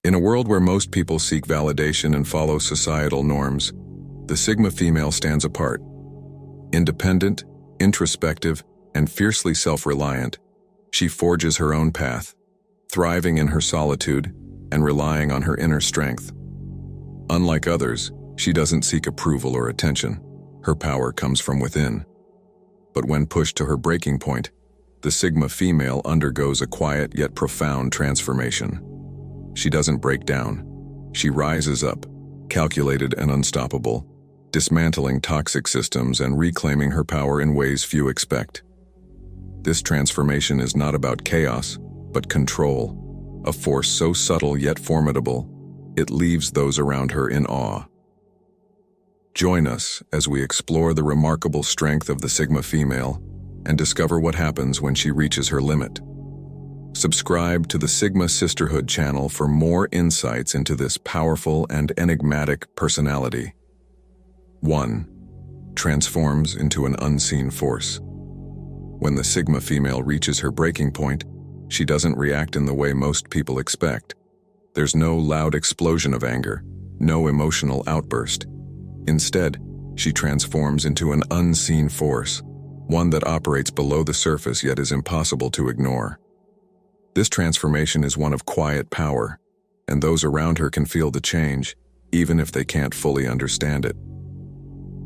In a world where most people seek validation and follow societal norms, the Sigma female stands apart. Independent, introspective, and fiercely self-reliant, she forges her own path, thriving in her solitude and relying on her inner strength. Unlike others, she doesn't seek approval or attention. Her power comes from within. But when pushed to her breaking point, the Sigma female undergoes a quiet yet profound transformation. She doesn't break down. She rises up, calculated and unstoppable, dismantling toxic systems and reclaiming her power in ways few expect. This transformation is not about chaos, but control, a force so subtle yet formidable, it leaves those around her in awe. Join us as we explore the remarkable strength of the Sigma female and discover what happens when she reaches her limit. Subscribe to the Sigma Sisterhood channel for more insights into this powerful and enigmatic personality. 1. Transforms into an unseen force. When the Sigma female reaches her breaking point, she doesn't react in the way most people expect. There's no loud explosion of anger, no emotional outburst. Instead, she transforms into an unseen force, one that operates below the surface yet is impossible to ignore. This transformation is one of quiet power, and those around her can feel the change, even if they can't fully understand it.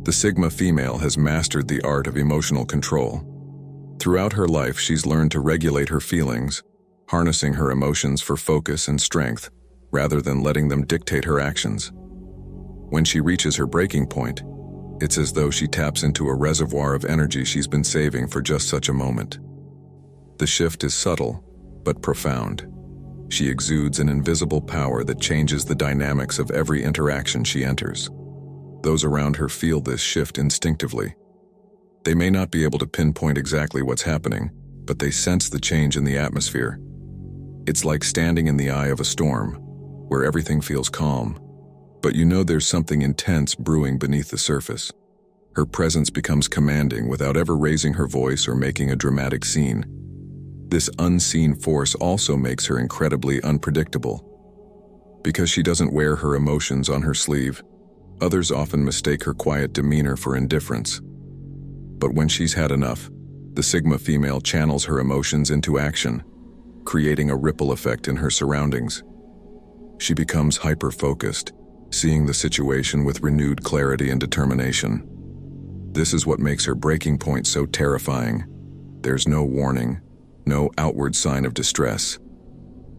The Sigma female has mastered the art of emotional control. Throughout her life, she's learned to regulate her feelings, harnessing her emotions for focus and strength, rather than letting them dictate her actions. When she reaches her breaking point, it's as though she taps into a reservoir of energy she's been saving for just such a moment. The shift is subtle, but profound. She exudes an invisible power that changes the dynamics of every interaction she enters. Those around her feel this shift instinctively. They may not be able to pinpoint exactly what's happening, but they sense the change in the atmosphere. It's like standing in the eye of a storm, where everything feels calm, but you know there's something intense brewing beneath the surface. Her presence becomes commanding without ever raising her voice or making a dramatic scene. This unseen force also makes her incredibly unpredictable. Because she doesn't wear her emotions on her sleeve, others often mistake her quiet demeanor for indifference. But when she's had enough, the Sigma female channels her emotions into action, creating a ripple effect in her surroundings. She becomes hyper-focused, seeing the situation with renewed clarity and determination. This is what makes her breaking point so terrifying. There's no warning, no outward sign of distress.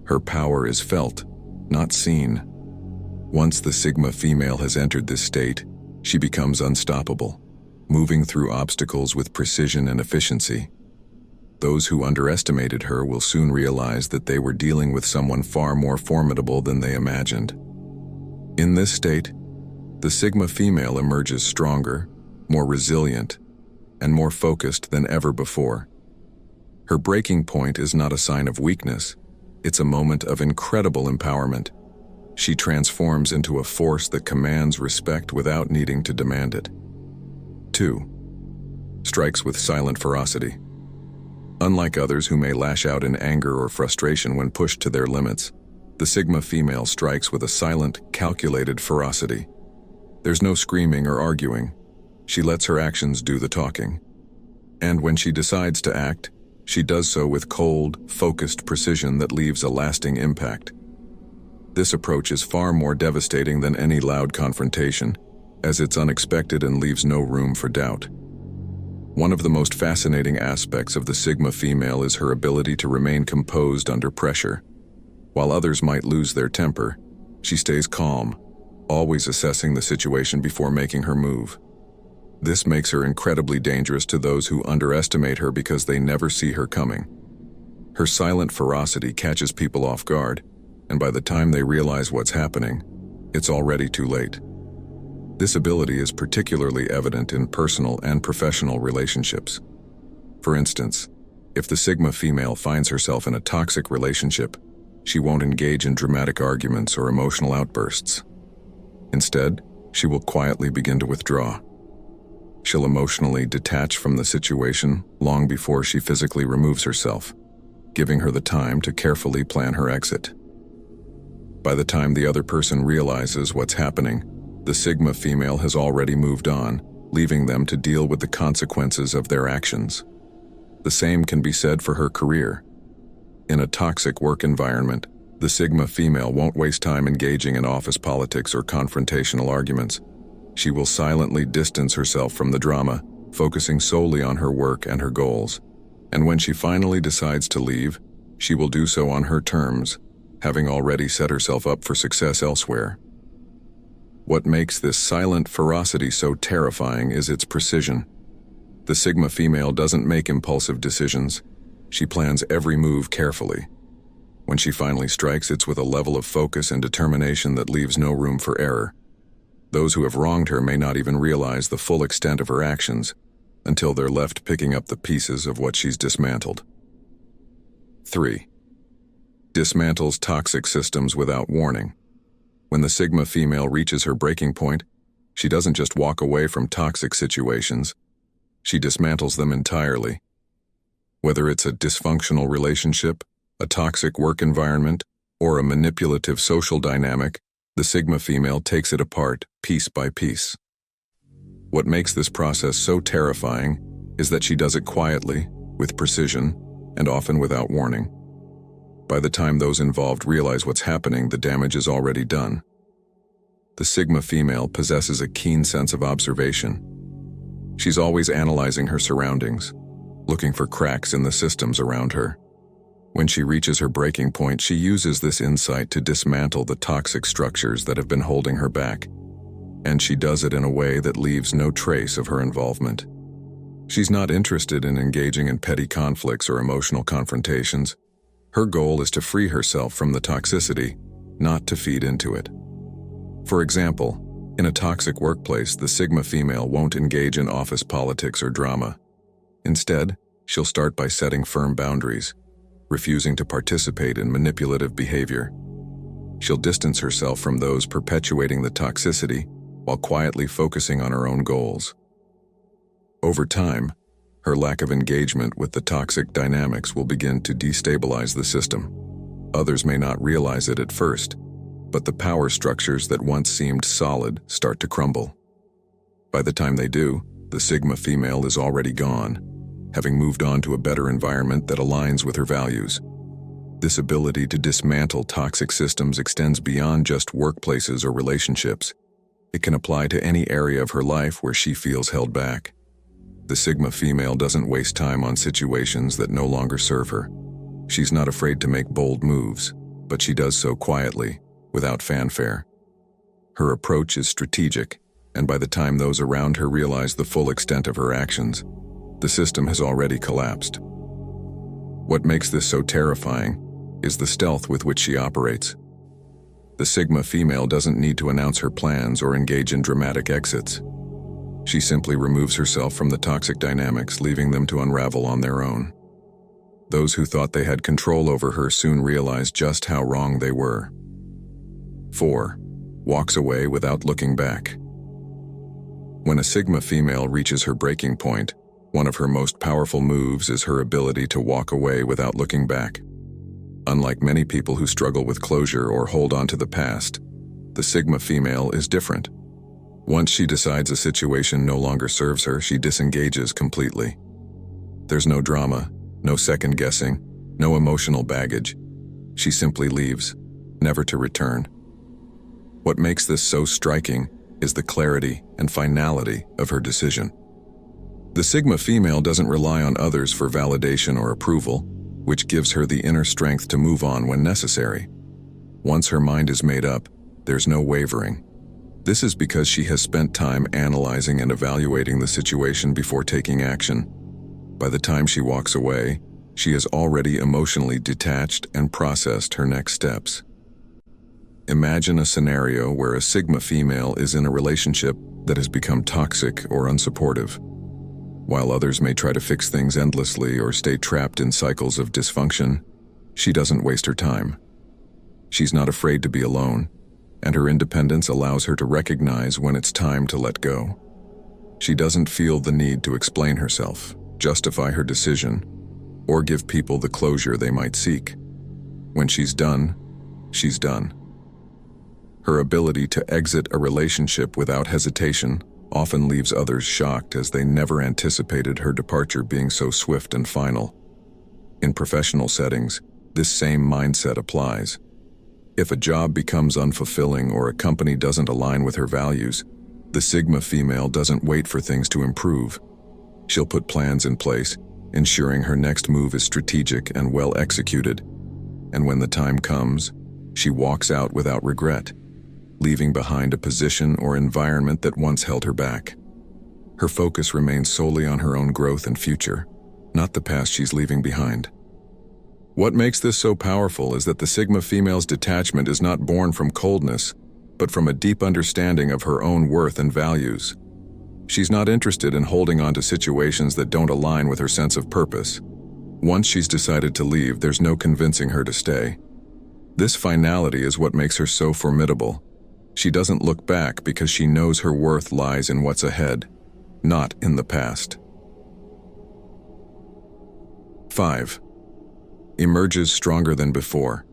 Her power is felt, not seen. Once the Sigma female has entered this state, she becomes unstoppable, moving through obstacles with precision and efficiency. Those who underestimated her will soon realize that they were dealing with someone far more formidable than they imagined. In this state, the Sigma female emerges stronger, more resilient, and more focused than ever before. Her breaking point is not a sign of weakness, it's a moment of incredible empowerment. She transforms into a force that commands respect without needing to demand it. 2. Strikes with silent ferocity. Unlike others who may lash out in anger or frustration when pushed to their limits, the Sigma female strikes with a silent, calculated ferocity. There's no screaming or arguing. She lets her actions do the talking. And when she decides to act, she does so with cold, focused precision that leaves a lasting impact. This approach is far more devastating than any loud confrontation, as it's unexpected and leaves no room for doubt. One of the most fascinating aspects of the Sigma female is her ability to remain composed under pressure. While others might lose their temper, she stays calm, always assessing the situation before making her move. This makes her incredibly dangerous to those who underestimate her because they never see her coming. Her silent ferocity catches people off guard, and by the time they realize what's happening, it's already too late. This ability is particularly evident in personal and professional relationships. For instance, if the Sigma female finds herself in a toxic relationship, she won't engage in dramatic arguments or emotional outbursts. Instead, she will quietly begin to withdraw. She'll emotionally detach from the situation long before she physically removes herself, giving her the time to carefully plan her exit. By the time the other person realizes what's happening, the Sigma female has already moved on, leaving them to deal with the consequences of their actions. The same can be said for her career. In a toxic work environment, the Sigma female won't waste time engaging in office politics or confrontational arguments. She will silently distance herself from the drama, focusing solely on her work and her goals. And when she finally decides to leave, she will do so on her terms, having already set herself up for success elsewhere. What makes this silent ferocity so terrifying is its precision. The Sigma female doesn't make impulsive decisions. She plans every move carefully. When she finally strikes, it's with a level of focus and determination that leaves no room for error. Those who have wronged her may not even realize the full extent of her actions until they're left picking up the pieces of what she's dismantled. 3. Dismantles toxic systems without warning. When the Sigma female reaches her breaking point, she doesn't just walk away from toxic situations, she dismantles them entirely. Whether it's a dysfunctional relationship, a toxic work environment, or a manipulative social dynamic, the Sigma female takes it apart, piece by piece. What makes this process so terrifying is that she does it quietly, with precision, and often without warning. By the time those involved realize what's happening, the damage is already done. The Sigma female possesses a keen sense of observation. She's always analyzing her surroundings, looking for cracks in the systems around her. When she reaches her breaking point, she uses this insight to dismantle the toxic structures that have been holding her back. And she does it in a way that leaves no trace of her involvement. She's not interested in engaging in petty conflicts or emotional confrontations. Her goal is to free herself from the toxicity, not to feed into it. For example, in a toxic workplace, the Sigma female won't engage in office politics or drama. Instead, she'll start by setting firm boundaries, refusing to participate in manipulative behavior. She'll distance herself from those perpetuating the toxicity while quietly focusing on her own goals. Over time, her lack of engagement with the toxic dynamics will begin to destabilize the system. Others may not realize it at first, but the power structures that once seemed solid start to crumble. By the time they do, the Sigma female is already gone, having moved on to a better environment that aligns with her values. This ability to dismantle toxic systems extends beyond just workplaces or relationships. It can apply to any area of her life where she feels held back. The Sigma female doesn't waste time on situations that no longer serve her. She's not afraid to make bold moves, but she does so quietly, without fanfare. Her approach is strategic, and by the time those around her realize the full extent of her actions, the system has already collapsed. What makes this so terrifying is the stealth with which she operates. The Sigma female doesn't need to announce her plans or engage in dramatic exits. She simply removes herself from the toxic dynamics, leaving them to unravel on their own. Those who thought they had control over her soon realize just how wrong they were. 4. Walks away without looking back. When a Sigma female reaches her breaking point, one of her most powerful moves is her ability to walk away without looking back. Unlike many people who struggle with closure or hold on to the past, the Sigma female is different. Once she decides a situation no longer serves her, she disengages completely. There's no drama, no second guessing, no emotional baggage. She simply leaves, never to return. What makes this so striking is the clarity and finality of her decision. The Sigma female doesn't rely on others for validation or approval, which gives her the inner strength to move on when necessary. Once her mind is made up, there's no wavering. This is because she has spent time analyzing and evaluating the situation before taking action. By the time she walks away, she has already emotionally detached and processed her next steps. Imagine a scenario where a Sigma female is in a relationship that has become toxic or unsupportive. While others may try to fix things endlessly or stay trapped in cycles of dysfunction, she doesn't waste her time. She's not afraid to be alone, and her independence allows her to recognize when it's time to let go. She doesn't feel the need to explain herself, justify her decision, or give people the closure they might seek. When she's done, she's done. Her ability to exit a relationship without hesitation often leaves others shocked, as they never anticipated her departure being so swift and final. In professional settings, this same mindset applies. If a job becomes unfulfilling or a company doesn't align with her values, the Sigma female doesn't wait for things to improve. She'll put plans in place, ensuring her next move is strategic and well executed. And when the time comes, she walks out without regret, leaving behind a position or environment that once held her back. Her focus remains solely on her own growth and future, not the past she's leaving behind. What makes this so powerful is that the Sigma female's detachment is not born from coldness, but from a deep understanding of her own worth and values. She's not interested in holding on to situations that don't align with her sense of purpose. Once she's decided to leave, there's no convincing her to stay. This finality is what makes her so formidable. She doesn't look back because she knows her worth lies in what's ahead, not in the past. 5. Emerges stronger than before.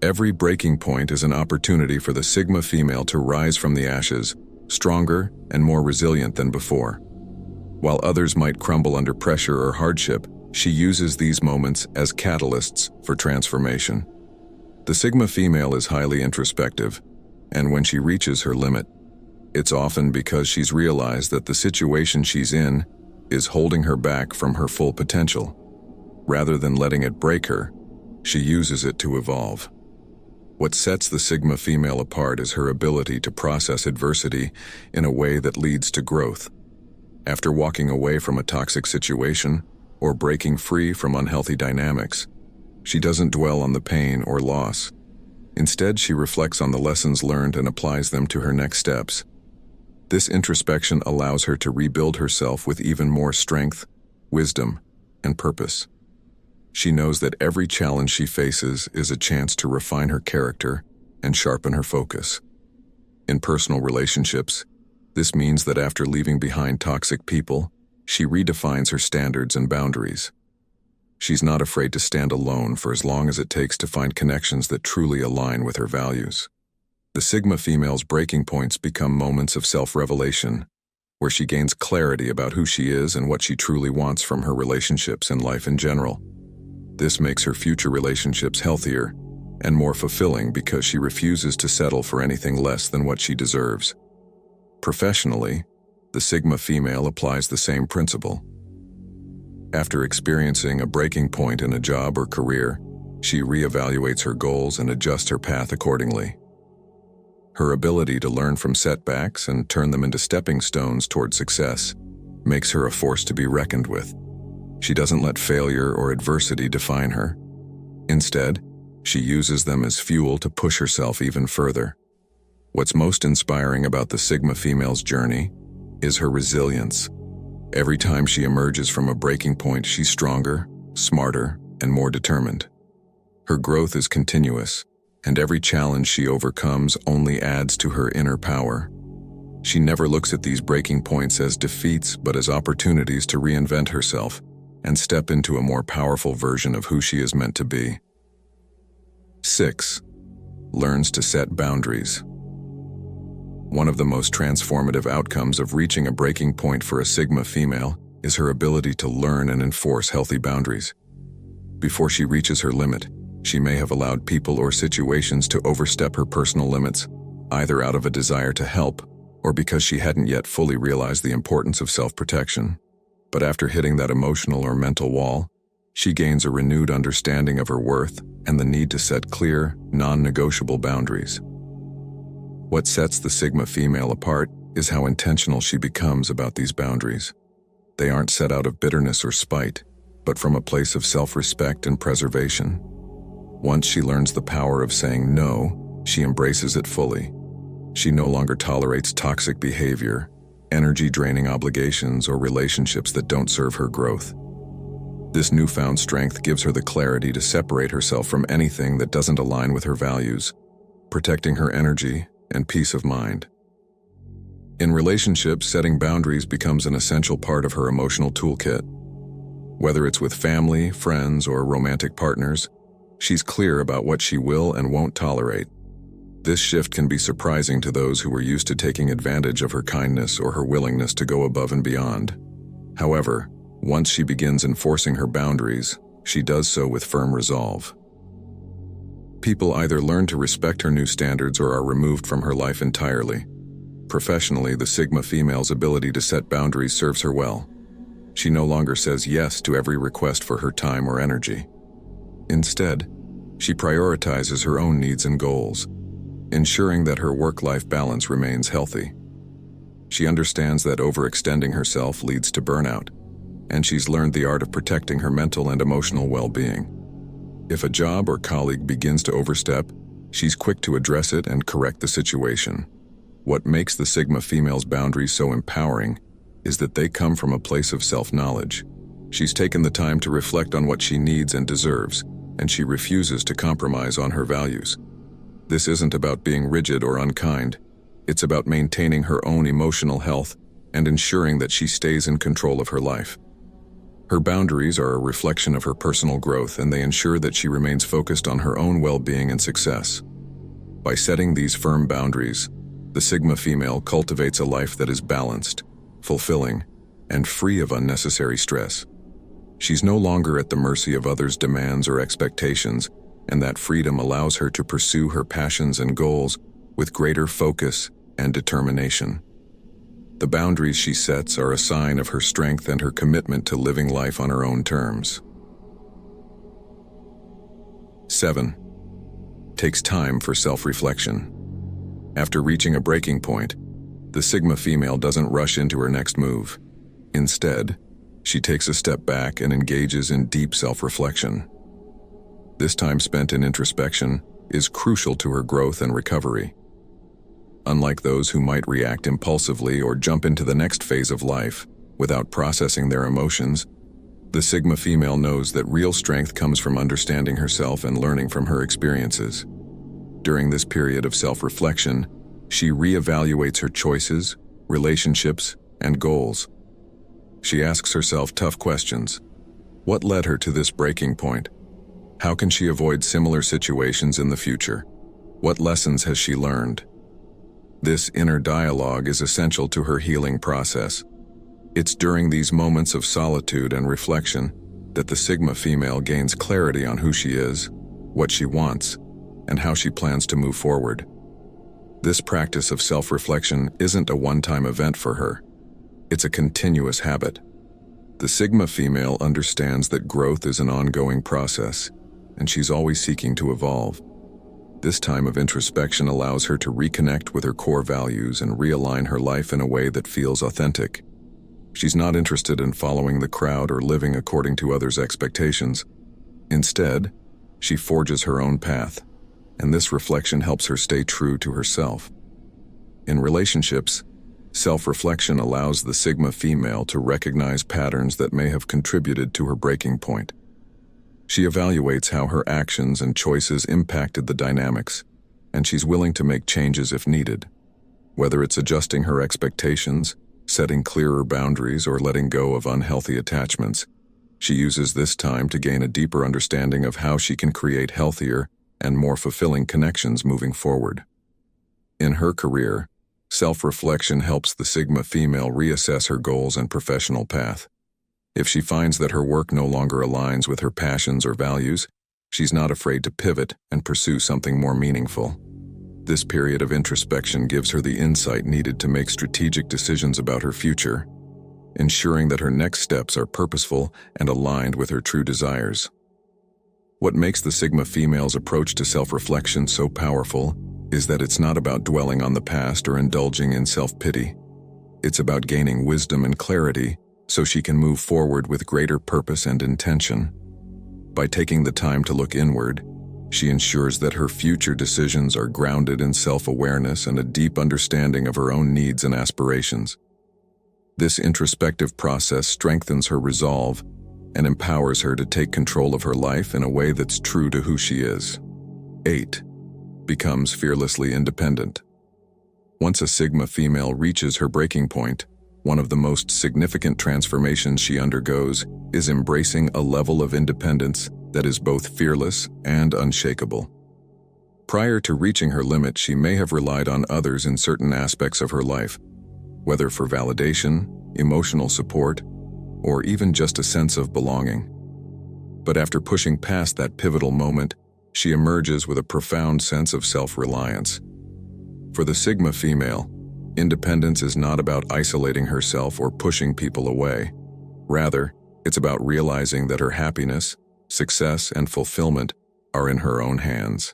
Every breaking point is an opportunity for the Sigma female to rise from the ashes, stronger and more resilient than before. While others might crumble under pressure or hardship, she uses these moments as catalysts for transformation. The Sigma female is highly introspective, and when she reaches her limit, it's often because she's realized that the situation she's in is holding her back from her full potential. Rather than letting it break her, she uses it to evolve. What sets the Sigma female apart is her ability to process adversity in a way that leads to growth. After walking away from a toxic situation or breaking free from unhealthy dynamics, she doesn't dwell on the pain or loss. Instead, she reflects on the lessons learned and applies them to her next steps. This introspection allows her to rebuild herself with even more strength, wisdom, and purpose. She knows that every challenge she faces is a chance to refine her character and sharpen her focus. In personal relationships, this means that after leaving behind toxic people, she redefines her standards and boundaries. She's not afraid to stand alone for as long as it takes to find connections that truly align with her values. The Sigma female's breaking points become moments of self-revelation, where she gains clarity about who she is and what she truly wants from her relationships and life in general. This makes her future relationships healthier and more fulfilling because she refuses to settle for anything less than what she deserves. Professionally, the Sigma female applies the same principle. After experiencing a breaking point in a job or career, she reevaluates her goals and adjusts her path accordingly. Her ability to learn from setbacks and turn them into stepping stones toward success makes her a force to be reckoned with. She doesn't let failure or adversity define her. Instead, she uses them as fuel to push herself even further. What's most inspiring about the Sigma female's journey is her resilience. Every time she emerges from a breaking point, she's stronger, smarter, and more determined. Her growth is continuous, and every challenge she overcomes only adds to her inner power. She never looks at these breaking points as defeats, but as opportunities to reinvent herself and step into a more powerful version of who she is meant to be. 6. Learns to set boundaries. One of the most transformative outcomes of reaching a breaking point for a Sigma female is her ability to learn and enforce healthy boundaries. Before she reaches her limit, she may have allowed people or situations to overstep her personal limits, either out of a desire to help or because she hadn't yet fully realized the importance of self-protection. But after hitting that emotional or mental wall, she gains a renewed understanding of her worth and the need to set clear, non-negotiable boundaries. What sets the Sigma female apart is how intentional she becomes about these boundaries. They aren't set out of bitterness or spite, but from a place of self-respect and preservation. Once she learns the power of saying no, she embraces it fully. She no longer tolerates toxic behavior, energy-draining obligations, or relationships that don't serve her growth. This newfound strength gives her the clarity to separate herself from anything that doesn't align with her values, protecting her energy and peace of mind. In relationships, setting boundaries becomes an essential part of her emotional toolkit. Whether it's with family, friends, or romantic partners, she's clear about what she will and won't tolerate. This shift can be surprising to those who were used to taking advantage of her kindness or her willingness to go above and beyond. However, once she begins enforcing her boundaries, she does so with firm resolve. People either learn to respect her new standards or are removed from her life entirely. Professionally, the Sigma female's ability to set boundaries serves her well. She no longer says yes to every request for her time or energy. Instead, she prioritizes her own needs and goals, ensuring that her work-life balance remains healthy. She understands that overextending herself leads to burnout, and she's learned the art of protecting her mental and emotional well-being. If a job or colleague begins to overstep, she's quick to address it and correct the situation. What makes the Sigma female's boundaries so empowering is that they come from a place of self-knowledge. She's taken the time to reflect on what she needs and deserves, and she refuses to compromise on her values. This isn't about being rigid or unkind. It's about maintaining her own emotional health and ensuring that she stays in control of her life. Her boundaries are a reflection of her personal growth, and they ensure that she remains focused on her own well-being and success. By setting these firm boundaries, the Sigma female cultivates a life that is balanced, fulfilling, and free of unnecessary stress. She's no longer at the mercy of others' demands or expectations, and that freedom allows her to pursue her passions and goals with greater focus and determination. The boundaries she sets are a sign of her strength and her commitment to living life on her own terms. 7. Takes time for self-reflection. After reaching a breaking point, the Sigma female doesn't rush into her next move. Instead, she takes a step back and engages in deep self-reflection. This time spent in introspection is crucial to her growth and recovery. Unlike those who might react impulsively or jump into the next phase of life without processing their emotions, the Sigma female knows that real strength comes from understanding herself and learning from her experiences. During this period of self-reflection, she reevaluates her choices, relationships, and goals. She asks herself tough questions. What led her to this breaking point? How can she avoid similar situations in the future? What lessons has she learned? This inner dialogue is essential to her healing process. It's during these moments of solitude and reflection that the Sigma female gains clarity on who she is, what she wants, and how she plans to move forward. This practice of self-reflection isn't a one-time event for her. It's a continuous habit. The Sigma female understands that growth is an ongoing process, and she's always seeking to evolve. This time of introspection allows her to reconnect with her core values and realign her life in a way that feels authentic. She's not interested in following the crowd or living according to others' expectations. Instead, she forges her own path, and this reflection helps her stay true to herself. In relationships, self-reflection allows the Sigma female to recognize patterns that may have contributed to her breaking point. She evaluates how her actions and choices impacted the dynamics, and she's willing to make changes if needed. Whether it's adjusting her expectations, setting clearer boundaries, or letting go of unhealthy attachments, she uses this time to gain a deeper understanding of how she can create healthier and more fulfilling connections moving forward. In her career, self-reflection helps the Sigma female reassess her goals and professional path. If she finds that her work no longer aligns with her passions or values, she's not afraid to pivot and pursue something more meaningful. This period of introspection gives her the insight needed to make strategic decisions about her future, ensuring that her next steps are purposeful and aligned with her true desires. What makes the Sigma female's approach to self-reflection so powerful is that it's not about dwelling on the past or indulging in self-pity. It's about gaining wisdom and clarity so she can move forward with greater purpose and intention. By taking the time to look inward, she ensures that her future decisions are grounded in self-awareness and a deep understanding of her own needs and aspirations. This introspective process strengthens her resolve and empowers her to take control of her life in a way that's true to who she is. 8. Becomes fearlessly independent. Once a Sigma female reaches her breaking point, one of the most significant transformations she undergoes is embracing a level of independence that is both fearless and unshakable. Prior to reaching her limit, she may have relied on others in certain aspects of her life, whether for validation, emotional support, or even just a sense of belonging. But after pushing past that pivotal moment, she emerges with a profound sense of self-reliance. For the Sigma female, independence is not about isolating herself or pushing people away. Rather, it's about realizing that her happiness, success, and fulfillment are in her own hands.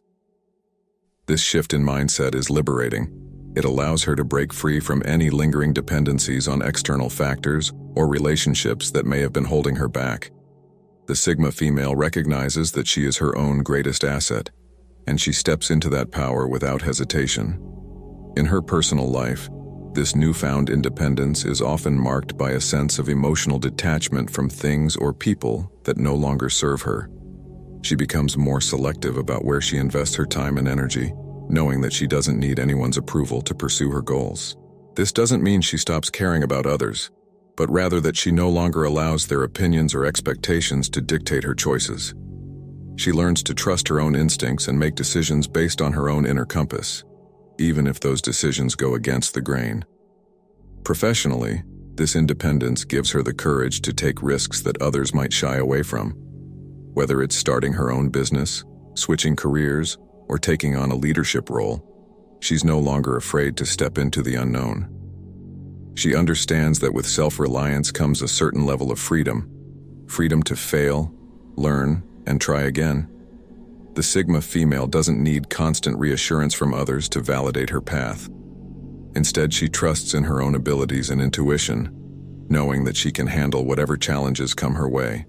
This shift in mindset is liberating. It allows her to break free from any lingering dependencies on external factors or relationships that may have been holding her back. The Sigma female recognizes that she is her own greatest asset, and she steps into that power without hesitation. In her personal life, this newfound independence is often marked by a sense of emotional detachment from things or people that no longer serve her. She becomes more selective about where she invests her time and energy, knowing that she doesn't need anyone's approval to pursue her goals. This doesn't mean she stops caring about others, but rather that she no longer allows their opinions or expectations to dictate her choices. She learns to trust her own instincts and make decisions based on her own inner compass, even if those decisions go against the grain. Professionally, this independence gives her the courage to take risks that others might shy away from. Whether it's starting her own business, switching careers, or taking on a leadership role, she's no longer afraid to step into the unknown. She understands that with self-reliance comes a certain level of freedom to fail, learn, and try again. The Sigma female doesn't need constant reassurance from others to validate her path. Instead, she trusts in her own abilities and intuition, knowing that she can handle whatever challenges come her way.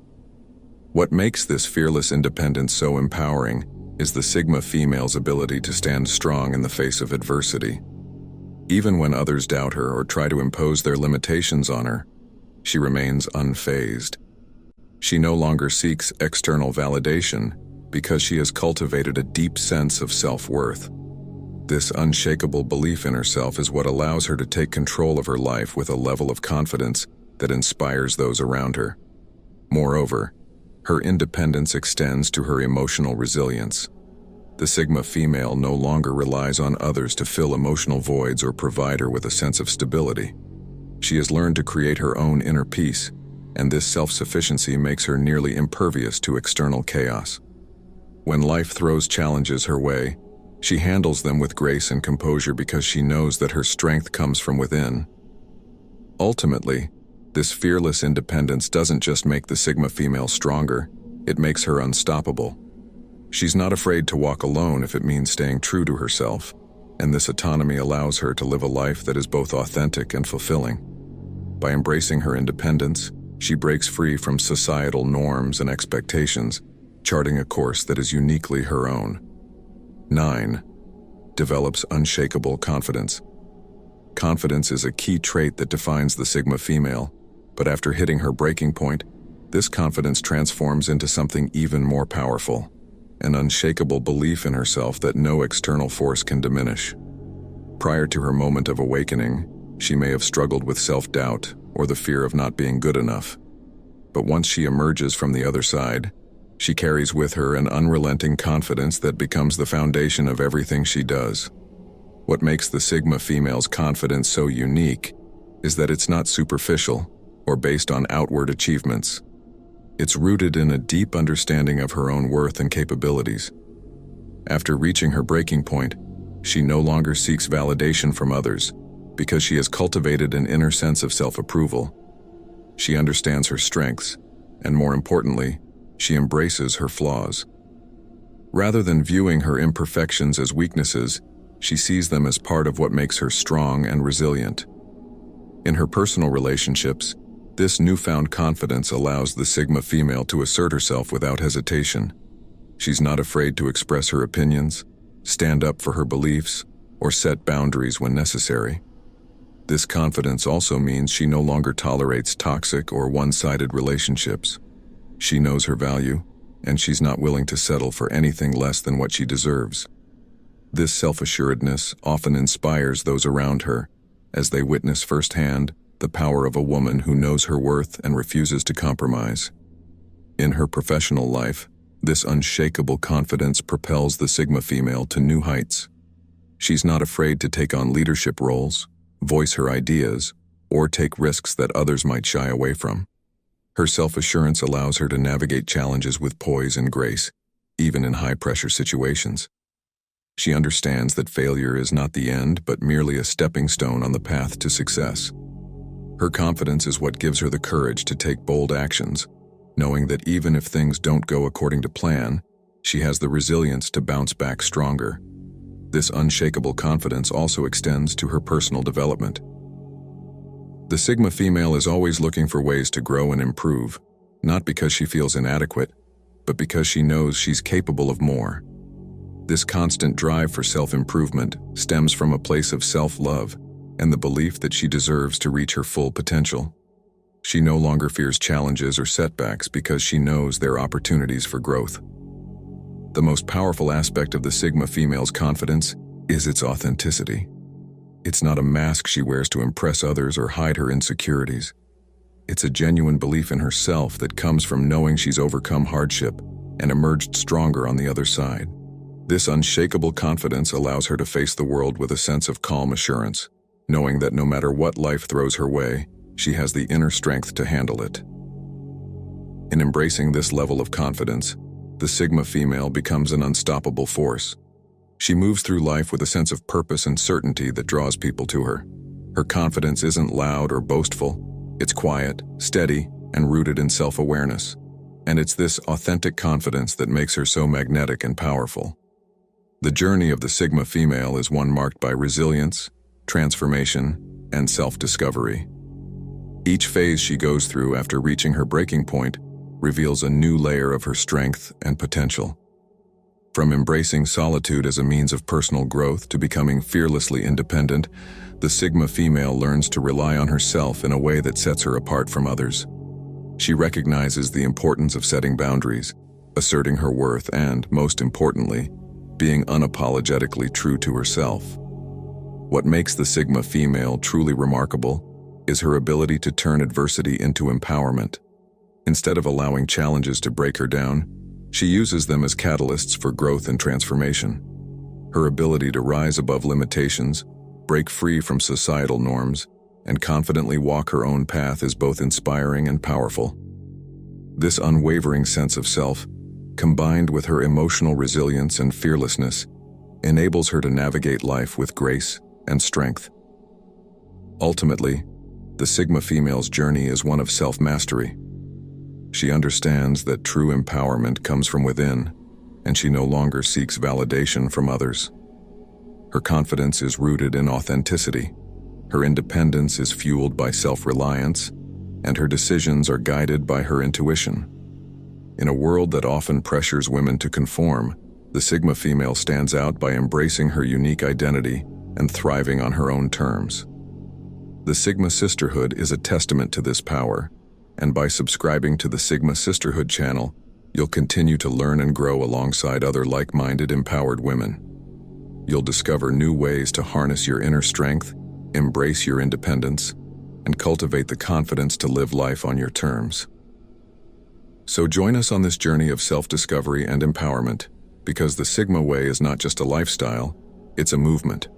What makes this fearless independence so empowering is the Sigma female's ability to stand strong in the face of adversity. Even when others doubt her or try to impose their limitations on her, she remains unfazed. She no longer seeks external validation because she has cultivated a deep sense of self-worth. This unshakable belief in herself is what allows her to take control of her life with a level of confidence that inspires those around her. Moreover, her independence extends to her emotional resilience. The Sigma female no longer relies on others to fill emotional voids or provide her with a sense of stability. She has learned to create her own inner peace, and this self-sufficiency makes her nearly impervious to external chaos. When life throws challenges her way, she handles them with grace and composure because she knows that her strength comes from within. Ultimately, this fearless independence doesn't just make the Sigma female stronger, it makes her unstoppable. She's not afraid to walk alone if it means staying true to herself, and this autonomy allows her to live a life that is both authentic and fulfilling. By embracing her independence, she breaks free from societal norms and expectations, charting a course that is uniquely her own. 9. Develops unshakable confidence. Confidence is a key trait that defines the Sigma female, but after hitting her breaking point, this confidence transforms into something even more powerful, an unshakable belief in herself that no external force can diminish. Prior to her moment of awakening, she may have struggled with self-doubt or the fear of not being good enough. But once she emerges from the other side, she carries with her an unrelenting confidence that becomes the foundation of everything she does. What makes the Sigma female's confidence so unique is that it's not superficial or based on outward achievements. It's rooted in a deep understanding of her own worth and capabilities. After reaching her breaking point, she no longer seeks validation from others because she has cultivated an inner sense of self-approval. She understands her strengths, and more importantly, she embraces her flaws. Rather than viewing her imperfections as weaknesses, she sees them as part of what makes her strong and resilient. In her personal relationships, this newfound confidence allows the Sigma female to assert herself without hesitation. She's not afraid to express her opinions, stand up for her beliefs, or set boundaries when necessary. This confidence also means she no longer tolerates toxic or one-sided relationships. She knows her value, and she's not willing to settle for anything less than what she deserves. This self-assuredness often inspires those around her, as they witness firsthand the power of a woman who knows her worth and refuses to compromise. In her professional life, This unshakable confidence propels the Sigma female to new heights. She's not afraid to take on leadership roles, voice her ideas, or take risks that others might shy away from. Her self-assurance allows her to navigate challenges with poise and grace, even in high-pressure situations. She understands that failure is not the end, but merely a stepping stone on the path to success. Her confidence is what gives her the courage to take bold actions, knowing that even if things don't go according to plan, she has the resilience to bounce back stronger. This unshakable confidence also extends to her personal development. The Sigma female is always looking for ways to grow and improve, not because she feels inadequate, but because she knows she's capable of more. This constant drive for self-improvement stems from a place of self-love and the belief that she deserves to reach her full potential. She no longer fears challenges or setbacks because she knows there are opportunities for growth. The most powerful aspect of the Sigma female's confidence is its authenticity. It's not a mask she wears to impress others or hide her insecurities. It's a genuine belief in herself that comes from knowing she's overcome hardship and emerged stronger on the other side. This unshakable confidence allows her to face the world with a sense of calm assurance, knowing that no matter what life throws her way, she has the inner strength to handle it. In embracing this level of confidence, the Sigma female becomes an unstoppable force. She moves through life with a sense of purpose and certainty that draws people to her. Her confidence isn't loud or boastful. It's quiet, steady, and rooted in self-awareness. And it's this authentic confidence that makes her so magnetic and powerful. The journey of the Sigma female is one marked by resilience, transformation, and self-discovery. Each phase she goes through after reaching her breaking point reveals a new layer of her strength and potential. From embracing solitude as a means of personal growth to becoming fearlessly independent, the Sigma female learns to rely on herself in a way that sets her apart from others. She recognizes the importance of setting boundaries, asserting her worth, and, most importantly, being unapologetically true to herself. What makes the Sigma female truly remarkable is her ability to turn adversity into empowerment. Instead of allowing challenges to break her down, she uses them as catalysts for growth and transformation. Her ability to rise above limitations, break free from societal norms, and confidently walk her own path is both inspiring and powerful. This unwavering sense of self, combined with her emotional resilience and fearlessness, enables her to navigate life with grace and strength. Ultimately, the Sigma female's journey is one of self-mastery. She understands that true empowerment comes from within, and she no longer seeks validation from others. Her confidence is rooted in authenticity, her independence is fueled by self-reliance, and her decisions are guided by her intuition. In a world that often pressures women to conform, the Sigma female stands out by embracing her unique identity and thriving on her own terms. The Sigma Sisterhood is a testament to this power, and by subscribing to the Sigma Sisterhood channel, you'll continue to learn and grow alongside other like-minded, empowered women. You'll discover new ways to harness your inner strength, embrace your independence, and cultivate the confidence to live life on your terms. So join us on this journey of self-discovery and empowerment, because the Sigma way is not just a lifestyle, it's a movement.